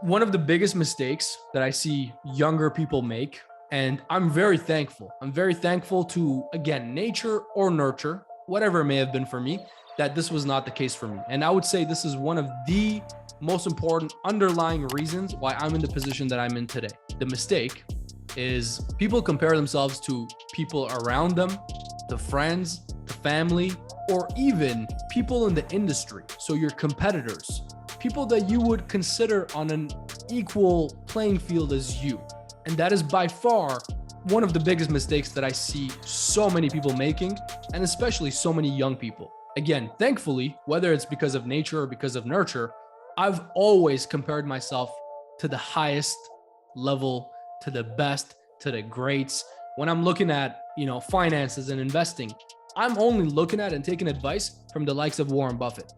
One of the biggest mistakes that I see younger people make, and I'm very thankful. I'm very thankful to, again, nature or nurture, whatever it may have been for me, that this was not the case for me. And I would say this is one of the most important underlying reasons why I'm in the position that I'm in today. The mistake is people compare themselves to people around them, to friends, to family, or even people in the industry. So your competitors, people that you would consider on an equal playing field as you. And that is by far one of the biggest mistakes that I see so many people making, and especially so many young people. Again, thankfully, whether it's because of nature or because of nurture, I've always compared myself to the highest level, to the best, to the greats. When I'm looking at, finances and investing, I'm only looking at and taking advice from the likes of Warren Buffett.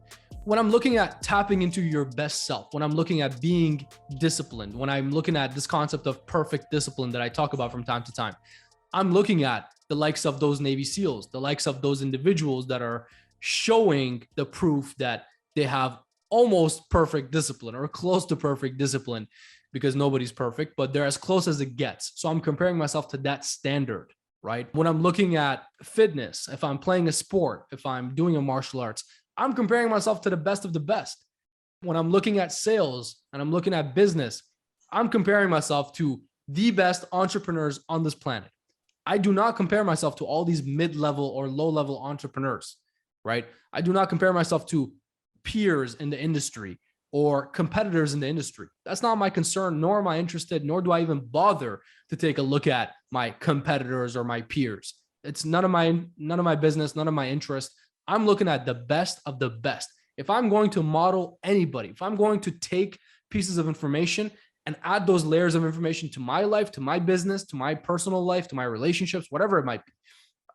When I'm looking at tapping into your best self, when I'm looking at being disciplined, when I'm looking at this concept of perfect discipline that I talk about from time to time, I'm looking at the likes of those Navy SEALs, the likes of those individuals that are showing the proof that they have almost perfect discipline or close to perfect discipline, because nobody's perfect, but they're as close as it gets. So I'm comparing myself to that standard, right? When I'm looking at fitness, if I'm playing a sport, if I'm doing a martial arts, I'm comparing myself to the best of the best. When I'm looking at sales and I'm looking at business, I'm comparing myself to the best entrepreneurs on this planet. I do not compare myself to all these mid-level or low-level entrepreneurs, right? I do not compare myself to peers in the industry or competitors in the industry. That's not my concern, nor am I interested, nor do I even bother to take a look at my competitors or my peers. It's none of my business, none of my interest. I'm looking at the best of the best. If I'm going to model anybody, if I'm going to take pieces of information and add those layers of information to my life, to my business, to my personal life, to my relationships, whatever it might be,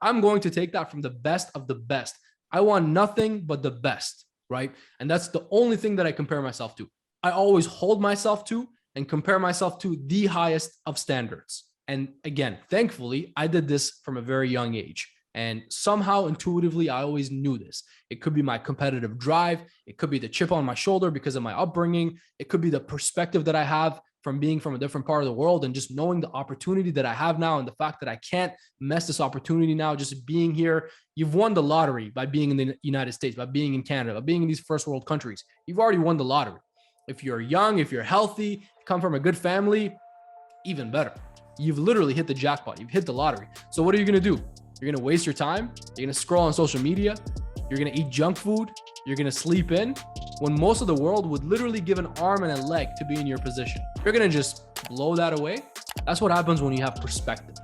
I'm going to take that from the best of the best. I want nothing but the best, right? And that's the only thing that I compare myself to. I always hold myself to and compare myself to the highest of standards. And again, thankfully, I did this from a very young age. And somehow intuitively, I always knew this. It could be my competitive drive. It could be the chip on my shoulder because of my upbringing. It could be the perspective that I have from being from a different part of the world and just knowing the opportunity that I have now and the fact that I can't mess this opportunity now, just being here. You've won the lottery by being in the United States, by being in Canada, by being in these first world countries. You've already won the lottery. If you're young, if you're healthy, come from a good family, even better. You've literally hit the jackpot. You've hit the lottery. So what are you going to do? You're going to waste your time. You're going to scroll on social media. You're going to eat junk food. You're going to sleep in when most of the world would literally give an arm and a leg to be in your position. You're going to just blow that away. That's what happens when you have perspective.